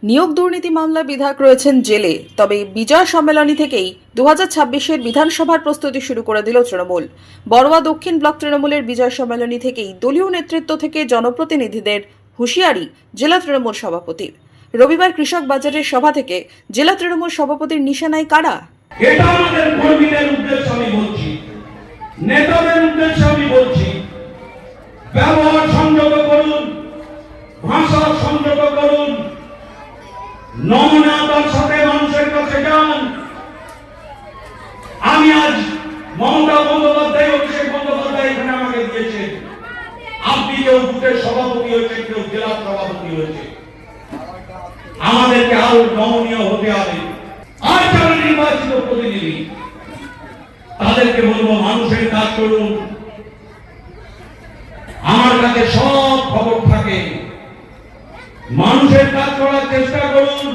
নিয়োগ দুর্নীতি মামলায় বিধায়ক রয়েছেন জেলে। তবে বিজয় সম্মেলনী থেকেই 2026-এর বিধানসভার প্রস্তুতি শুরু করে দিল তৃণমূল। বড়ুয়া দক্ষিণ ব্লক তৃণমূলের বিজয় সম্মেলনী থেকেই দলীয় নেতৃত্ব থেকে জনপ্রতিনিধিদের হুঁশিয়ারি জেলা তৃণমূল সভাপতির। রবিবার কৃষক বাজারের সভা থেকে জেলা তৃণমূল সভাপতির নিশানায় কারা? এটা আমাদের কর্মীদের উদ্দেশ্যে আমি বলছি, নেতাদের উদ্দেশ্যে আমি বলছি, ব্যবহার সংযত করুন, ভাষা সংযত করুন, নমনীয়তার সাথে মানুষের কাছে যান। আমি আজ মমতা বন্দ্যোপাধ্যায়, অভিষেক বন্দ্যোপাধ্যায় এখানে আমাকে দিয়েছেন, আপনি কেউ বুথের সভাপতি হয়েছে, কেউ জেলার সভাপতি হয়েছে, আমাদেরকে আরো নমনীয় হতে হবে। আর যারা নির্বাচিত প্রতিনিধি তাদেরকে বলবো মানুষের কাজ করুন। আমার কাছে সব খবর থাকে, মানুষের কাজ করার চেষ্টা করুন।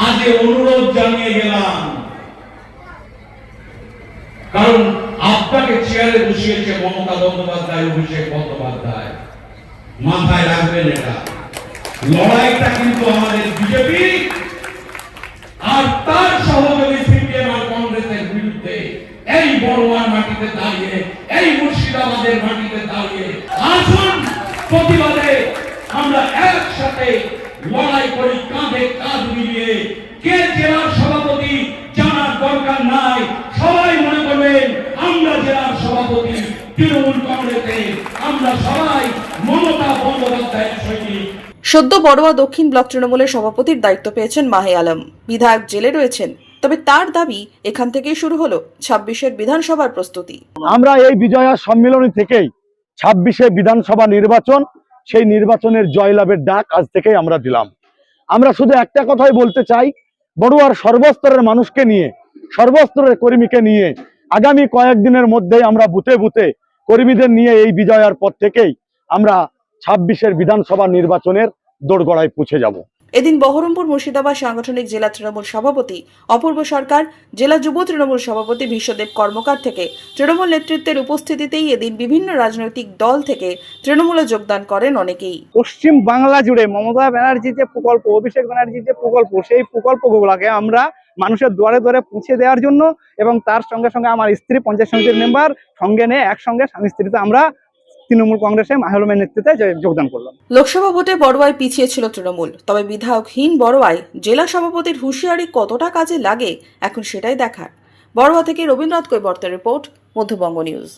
আজ অনুরোধ জানিয়ে গেলাম, কারণ আপনাকে চেয়ারে বসিয়েছে মমতা বন্দ্যোপাধ্যায়, অভিষেক বন্দ্যোপাধ্যায়, মাথায় রাখবেন এটা। লড়াইটা কিন্তু আমাদের বিজেপি আর তার সহযোগী সিপিএম আর কংগ্রেসের বিরুদ্ধে। এই বড়ুয়ার মাটিতে দাঁড়িয়ে, এই মুর্শিদাবাদের মাটিতে দাঁড়িয়ে আসুন প্রতিবাদে আমরা একসাথে লড়াই করি, কাঁধে কাঁধ মিলিয়ে। কে জেলার সভাপতি জানার দরকার নাই, সবাই মনে করবেন আমরা জেলার সভাপতি তৃণমূল কংগ্রেসে, আমরা সবাই মমতা বন্দ্যোপাধ্যায়ের সৈনিক। সদ্য বড়ুয়া দক্ষিণ ব্লক তৃণমূলের সভাপতির দায়িত্ব পেয়েছেন মাহে আলম। বিধায়ক জেলে রয়েছেন, তবে তার দাবি এখান থেকেই শুরু হলো 26-এর বিধানসভার প্রস্তুতি। আমরা এই বিজয়া সম্মেলনী থেকেই 26-এ বিধানসভা নির্বাচন, সেই নির্বাচনের জয়লাভের ডাক আজ থেকেই আমরা দিলাম। আমরা শুধু একটা কথাই বলতে চাই, বড়ুয়ার সর্বস্তরের মানুষকে নিয়ে, সর্বস্তরের কর্মীকে নিয়ে আগামী কয়েকদিনের মধ্যেই আমরা বুথে বুথে কর্মীদের নিয়ে এই বিজয়ার পর থেকেই আমরা 26-এর বিধানসভা নির্বাচনের দোরগোড়ায় পৌঁছে যাব। এদিন বহরমপুর মুর্শিদাবাদ সাংগঠনিক জেলা তৃণমূল সভাপতি অপূর্ব সরকার, জেলা যুব তৃণমূল সভাপতি বিশ্বদেব কর্মকার থেকে তৃণমূল নেতৃত্বের উপস্থিতিতেই এদিন বিভিন্ন রাজনৈতিক দল থেকে তৃণমূলে যোগদান করেন অনেকেই। পশ্চিম বাংলা জুড়ে মমতা ব্যানার্জি যে প্রকল্প, অভিষেক ব্যানার্জি যে প্রকল্প, সেই প্রকল্পগুলোকে আমরা মানুষের দুয়ারে দুয়ারে পৌঁছে দেওয়ার জন্য এবং তার সঙ্গে সঙ্গে আমার স্ত্রী পঞ্চায়েত সমিতির মেম্বার সঙ্গে নিয়ে একসঙ্গে স্বামী স্ত্রীতে আমরা তৃণমূল কংগ্রেসে মাহেলমের নেতৃত্বে যোগদান করলাম। লোকসভা ভোটে বড়ুয়ায় পিছিয়ে ছিল তৃণমূল, তবে বিধায়কহীন বড়ুয়ায় জেলা সভাপতির হুঁশিয়ারি কতটা কাজে লাগে এখন সেটাই দেখার। বড়ুয়া থেকে রবীন্দ্রনাথ কৈবর্তের রিপোর্ট, মধ্যবঙ্গ নিউজ।